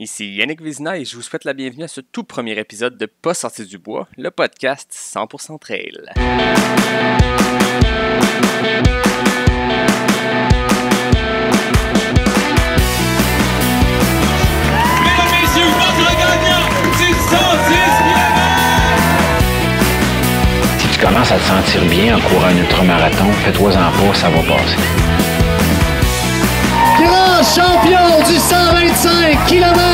Ici Yannick Vézina et je vous souhaite la bienvenue à ce tout premier épisode de Pas sorti du bois, le podcast 100% trail. Mesdames, messieurs, votre gagnant du 110 km! Si tu commences à te sentir bien en courant un ultramarathon, fais-toi-en pas, ça va passer. Grand champion du 125 km!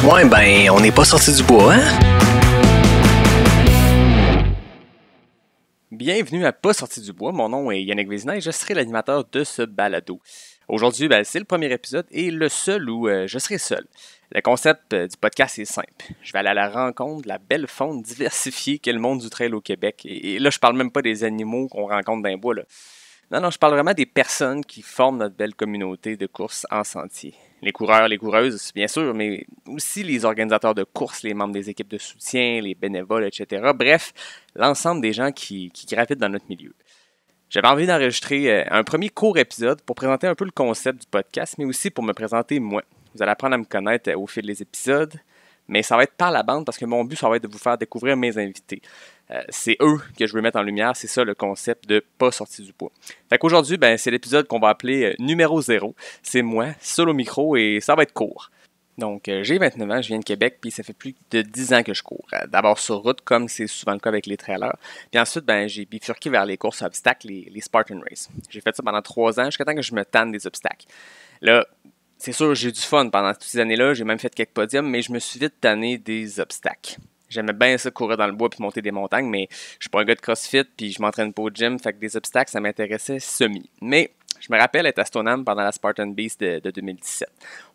Ouais, ben, on n'est pas sorti du bois, hein? Bienvenue à Pas sorti du bois, mon nom est Yannick Vézina et je serai l'animateur de ce balado. Aujourd'hui, c'est le premier épisode et le seul où je serai seul. Le concept du podcast est simple. Je vais aller à la rencontre de la belle faune diversifiée qu'est le monde du trail au Québec. Et là, je parle même pas des animaux qu'on rencontre dans les bois, là. Non, je parle vraiment des personnes qui forment notre belle communauté de courses en sentier. Les coureurs, les coureuses, bien sûr, mais aussi les organisateurs de courses, les membres des équipes de soutien, les bénévoles, etc. Bref, l'ensemble des gens qui gravitent dans notre milieu. J'avais envie d'enregistrer un premier court épisode pour présenter un peu le concept du podcast, mais aussi pour me présenter moi. Vous allez apprendre à me connaître au fil des épisodes, mais ça va être par la bande parce que mon but, ça va être de vous faire découvrir mes invités. C'est eux que je veux mettre en lumière, c'est ça le concept de Pas sorti du bois. Fait qu'aujourd'hui, c'est l'épisode qu'on va appeler numéro 0. C'est moi, seul au micro, et ça va être court. Donc, j'ai 29 ans, je viens de Québec, puis ça fait plus de 10 ans que je cours. D'abord sur route, comme c'est souvent le cas avec les trailers. Puis ensuite, j'ai bifurqué vers les courses à obstacles, les Spartan Race. J'ai fait ça pendant 3 ans, jusqu'à temps que je me tanne des obstacles. Là, c'est sûr, j'ai eu du fun pendant toutes ces années-là, j'ai même fait quelques podiums, mais je me suis vite tanné des obstacles. J'aimais bien ça, courir dans le bois puis monter des montagnes, mais je suis pas un gars de CrossFit puis je m'entraîne pas au gym, fait que des obstacles, ça m'intéressait semi. Mais je me rappelle être à Stoneham pendant la Spartan Beast de 2017.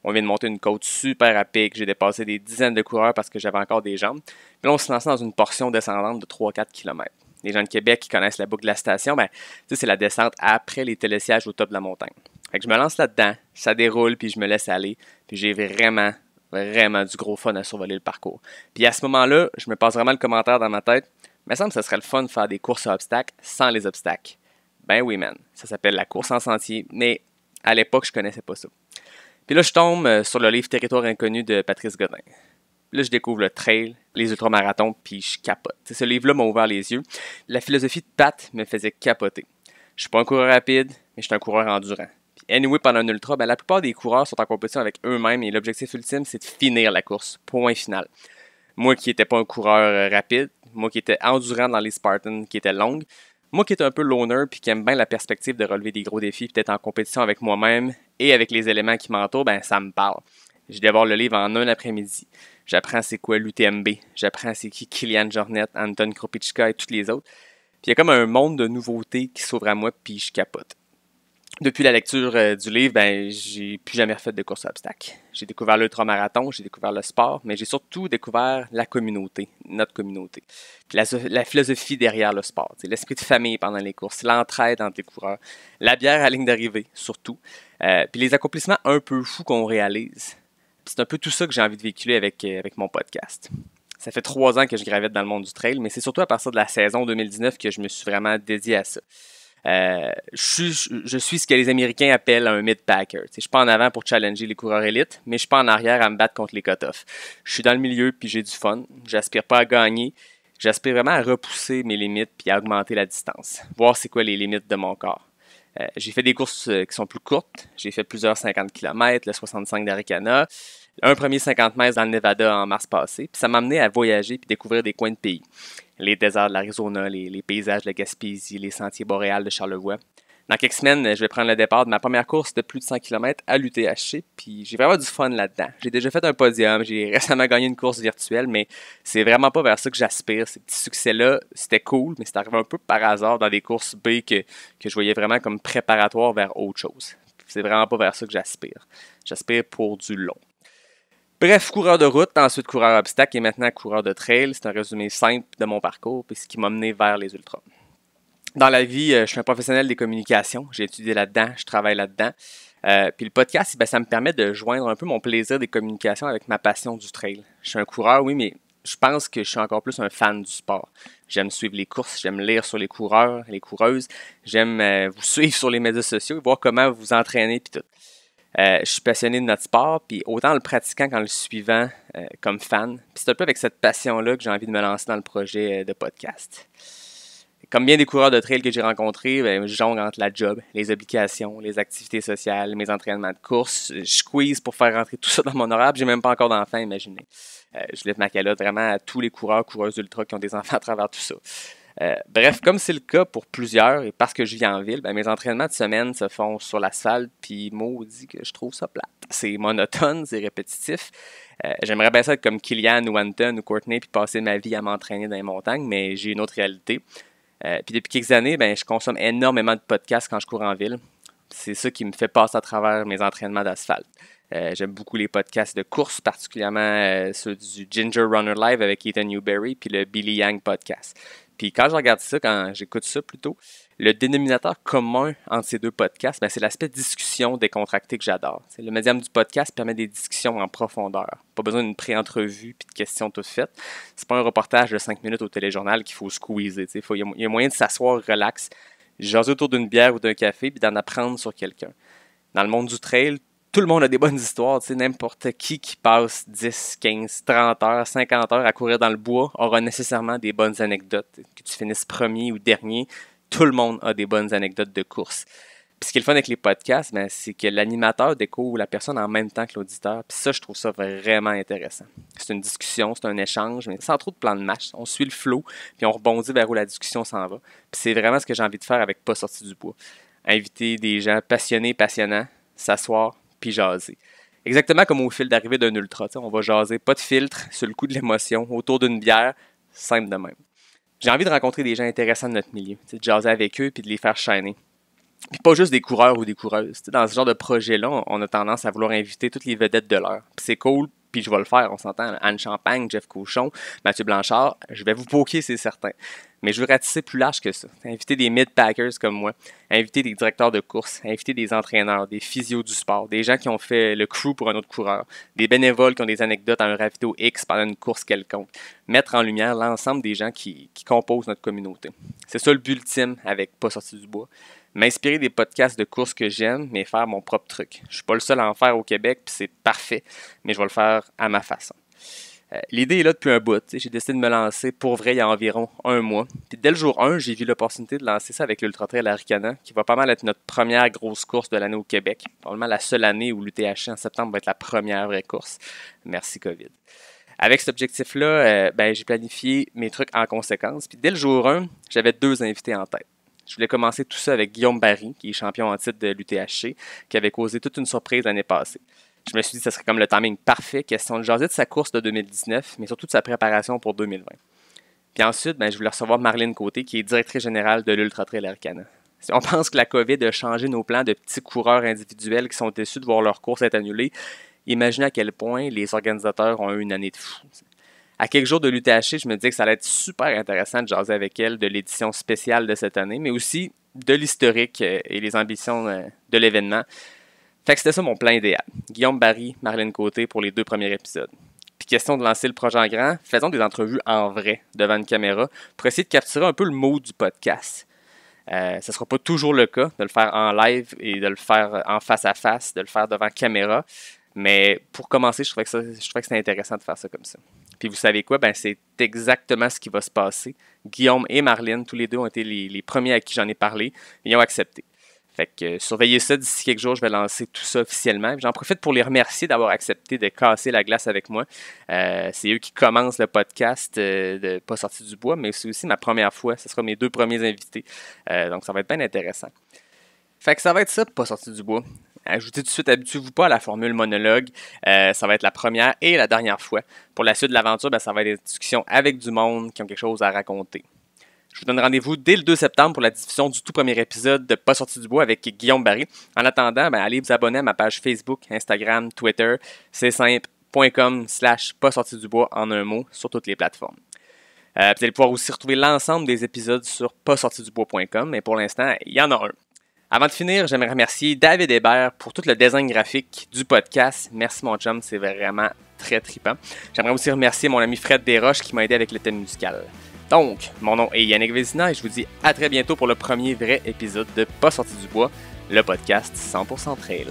On vient de monter une côte super à pic, j'ai dépassé des dizaines de coureurs parce que j'avais encore des jambes. Puis là, on se lançait dans une portion descendante de 3-4 km. Les gens de Québec qui connaissent la boucle de la station, c'est la descente après les télésièges au top de la montagne. Fait que je me lance là-dedans, ça déroule puis je me laisse aller, puis j'ai vraiment du gros fun à survoler le parcours. Puis à ce moment-là, je me passe vraiment le commentaire dans ma tête. Il me semble que ce serait le fun de faire des courses à obstacles sans les obstacles. Ben oui, man. Ça s'appelle la course en sentier, mais à l'époque, je connaissais pas ça. Puis là, je tombe sur le livre Territoire inconnu de Patrice Godin. Puis là, je découvre le trail, les ultramarathons, puis je capote. Ce livre-là m'a ouvert les yeux. La philosophie de Pat me faisait capoter. Je suis pas un coureur rapide, mais je suis un coureur endurant. Anyway, pendant un ultra, la plupart des coureurs sont en compétition avec eux-mêmes et l'objectif ultime, c'est de finir la course. Point final. Moi qui n'étais pas un coureur rapide, moi qui étais endurant dans les Spartans qui étaient longues, moi qui étais un peu loner puis qui aime bien la perspective de relever des gros défis, peut-être en compétition avec moi-même et avec les éléments qui m'entourent, ça me parle. J'ai dévoré le livre en un après-midi. J'apprends c'est quoi l'UTMB, j'apprends c'est qui Kilian Jornet, Anton Kropitschka et tous les autres. Puis il y a comme un monde de nouveautés qui s'ouvre à moi puis je capote. Depuis la lecture du livre, j'ai plus jamais refait de course à obstacles. J'ai découvert l'ultramarathon, j'ai découvert le sport, mais j'ai surtout découvert la communauté, notre communauté. Puis la philosophie derrière le sport, l'esprit de famille pendant les courses, l'entraide entre les coureurs, la bière à ligne d'arrivée, surtout. Puis les accomplissements un peu fous qu'on réalise. Puis c'est un peu tout ça que j'ai envie de véhiculer avec mon podcast. Ça fait 3 ans que je gravite dans le monde du trail, mais c'est surtout à partir de la saison 2019 que je me suis vraiment dédié à ça. Je suis ce que les Américains appellent un mid-packer. Je suis pas en avant pour challenger les coureurs élites, mais je suis pas en arrière à me battre contre les cut-offs. Je suis dans le milieu puis j'ai du fun. J'aspire pas à gagner. J'aspire vraiment à repousser mes limites puis à augmenter la distance. Voir c'est quoi les limites de mon corps. J'ai fait des courses qui sont plus courtes. J'ai fait plusieurs 50 km, le 65 d'Arikana, un premier 50 mètres dans le Nevada en mars passé. Puis ça m'a amené à voyager puis découvrir des coins de pays. Les déserts de l'Arizona, les paysages de la Gaspésie, les sentiers boréales de Charlevoix. Dans quelques semaines, je vais prendre le départ de ma première course de plus de 100 km à l'UTHC, puis j'ai vraiment du fun là-dedans. J'ai déjà fait un podium, j'ai récemment gagné une course virtuelle, mais c'est vraiment pas vers ça que j'aspire. Ces petits succès-là, c'était cool, mais c'est arrivé un peu par hasard dans des courses B que je voyais vraiment comme préparatoire vers autre chose. C'est vraiment pas vers ça que j'aspire. J'aspire pour du long. Bref, coureur de route, ensuite coureur obstacle et maintenant coureur de trail. C'est un résumé simple de mon parcours et ce qui m'a mené vers les ultras. Dans la vie, je suis un professionnel des communications. J'ai étudié là-dedans, je travaille là-dedans. Puis le podcast, ça me permet de joindre un peu mon plaisir des communications avec ma passion du trail. Je suis un coureur, oui, mais je pense que je suis encore plus un fan du sport. J'aime suivre les courses, j'aime lire sur les coureurs, les coureuses. J'aime vous suivre sur les médias sociaux et voir comment vous entraînez puis tout. Je suis passionné de notre sport, puis autant en le pratiquant qu'en le suivant comme fan. Puis c'est un peu avec cette passion-là que j'ai envie de me lancer dans le projet de podcast. Comme bien des coureurs de trail que j'ai rencontrés, je jongle entre la job, les obligations, les activités sociales, mes entraînements de course. Je squeeze pour faire rentrer tout ça dans mon horaire, puis j'ai même pas encore d'enfants, imaginez. Je lève ma calotte vraiment à tous les coureurs, coureuses ultra qui ont des enfants à travers tout ça. Bref, comme c'est le cas pour plusieurs, et parce que je vis en ville, mes entraînements de semaine se font sur l'asphalte, puis maudit que je trouve ça plate. C'est monotone, c'est répétitif. J'aimerais bien ça être comme Kilian ou Anton ou Courtney, puis passer ma vie à m'entraîner dans les montagnes, mais j'ai une autre réalité. Puis depuis quelques années, je consomme énormément de podcasts quand je cours en ville. C'est ça qui me fait passer à travers mes entraînements d'asphalte. J'aime beaucoup les podcasts de course, particulièrement ceux du Ginger Runner Live avec Ethan Newberry, puis le Billy Yang podcast. Puis quand je regarde ça, quand j'écoute ça plutôt, le dénominateur commun entre ces deux podcasts, c'est l'aspect discussion décontracté que j'adore. Le médium du podcast permet des discussions en profondeur. Pas besoin d'une pré-entrevue puis de questions toutes faites. C'est pas un reportage de 5 minutes au téléjournal qu'il faut squeezer. Il y a moyen de s'asseoir relax, jaser autour d'une bière ou d'un café puis d'en apprendre sur quelqu'un. Dans le monde du trail, tout le monde a des bonnes histoires. N'importe qui passe 10, 15, 30 heures, 50 heures à courir dans le bois aura nécessairement des bonnes anecdotes. Que tu finisses premier ou dernier, tout le monde a des bonnes anecdotes de course. Puis ce qui est le fun avec les podcasts, c'est que l'animateur découvre la personne en même temps que l'auditeur. Puis ça, je trouve ça vraiment intéressant. C'est une discussion, c'est un échange, mais sans trop de plan de match. On suit le flow, puis on rebondit vers où la discussion s'en va. Puis c'est vraiment ce que j'ai envie de faire avec Pas sorti du bois. Inviter des gens passionnés, passionnants, s'asseoir, puis jaser. Exactement comme au fil d'arrivée d'un ultra. On va jaser, pas de filtre, sur le coup de l'émotion, autour d'une bière, simple de même. J'ai envie de rencontrer des gens intéressants de notre milieu, de jaser avec eux puis de les faire shiner. Puis pas juste des coureurs ou des coureuses. Dans ce genre de projet-là, on a tendance à vouloir inviter toutes les vedettes de l'heure. Puis c'est cool, puis je vais le faire, on s'entend. Anne Champagne, Jeff Cochon, Mathieu Blanchard, je vais vous poker, c'est certain. Mais je veux ratisser plus large que ça. Inviter des mid-packers comme moi, inviter des directeurs de course, inviter des entraîneurs, des physios du sport, des gens qui ont fait le crew pour un autre coureur, des bénévoles qui ont des anecdotes à un ravito X pendant une course quelconque. Mettre en lumière l'ensemble des gens qui composent notre communauté. C'est ça le but ultime avec Pas sorti du bois. M'inspirer des podcasts de course que j'aime, mais faire mon propre truc. Je suis pas le seul à en faire au Québec, puis c'est parfait, mais je vais le faire à ma façon. L'idée est là depuis un bout. J'ai décidé de me lancer pour vrai il y a environ 1 mois. Puis dès le jour 1, j'ai vu l'opportunité de lancer ça avec l'Ultra Trail Arikana, qui va pas mal être notre première grosse course de l'année au Québec. Probablement la seule année où l'UTHC en septembre va être la première vraie course. Merci COVID. Avec cet objectif-là, j'ai planifié mes trucs en conséquence. Puis dès le jour 1, j'avais 2 invités en tête. Je voulais commencer tout ça avec Guillaume Barry, qui est champion en titre de l'UTHC, qui avait causé toute une surprise l'année passée. Je me suis dit que ce serait comme le timing parfait, question de jaser de sa course de 2019, mais surtout de sa préparation pour 2020. Puis ensuite, je voulais recevoir Marlène Côté, qui est directrice générale de l'Ultra Trail Arikana. Si on pense que la COVID a changé nos plans de petits coureurs individuels qui sont déçus de voir leur course être annulée, imaginez à quel point les organisateurs ont eu une année de fou. À quelques jours de l'UTHC, je me disais que ça allait être super intéressant de jaser avec elle de l'édition spéciale de cette année, mais aussi de l'historique et les ambitions de l'événement. Fait que c'était ça mon plan idéal. Guillaume Barry, Marlène Côté pour les 2 premiers épisodes. Puis question de lancer le projet en grand, faisons des entrevues en vrai, devant une caméra, pour essayer de capturer un peu le mood du podcast. Ce ne sera pas toujours le cas de le faire en live et de le faire en face à face, de le faire devant caméra. Mais pour commencer, je trouvais que c'était intéressant de faire ça comme ça. Puis vous savez quoi? C'est exactement ce qui va se passer. Guillaume et Marlène, tous les deux, ont été les premiers à qui j'en ai parlé et ils ont accepté. Fait que surveillez ça, d'ici quelques jours, je vais lancer tout ça officiellement. J'en profite pour les remercier d'avoir accepté de casser la glace avec moi. C'est eux qui commencent le podcast de Pas sorti du bois, mais c'est aussi ma première fois. Ce sera mes 2 premiers invités. Donc ça va être bien intéressant. Fait que ça va être ça, Pas sorti du bois. Ajoutez tout de suite, habituez-vous pas à la formule monologue. Ça va être la première et la dernière fois. Pour la suite de l'aventure, ça va être des discussions avec du monde qui ont quelque chose à raconter. Je vous donne rendez-vous dès le 2 septembre pour la diffusion du tout premier épisode de Pas sorti du bois avec Guillaume Barry. En attendant, allez vous abonner à ma page Facebook, Instagram, Twitter. C'est simple, .com/Pas sorti du bois en un mot sur toutes les plateformes. Vous allez pouvoir aussi retrouver l'ensemble des épisodes sur passortidubois.com, mais pour l'instant, il y en a un. Avant de finir, j'aimerais remercier David Hébert pour tout le design graphique du podcast. Merci mon chum, c'est vraiment très trippant. J'aimerais aussi remercier mon ami Fred Desroches qui m'a aidé avec le thème musical. Donc, mon nom est Yannick Vézina et je vous dis à très bientôt pour le premier vrai épisode de Pas sorti du bois, le podcast 100% trail.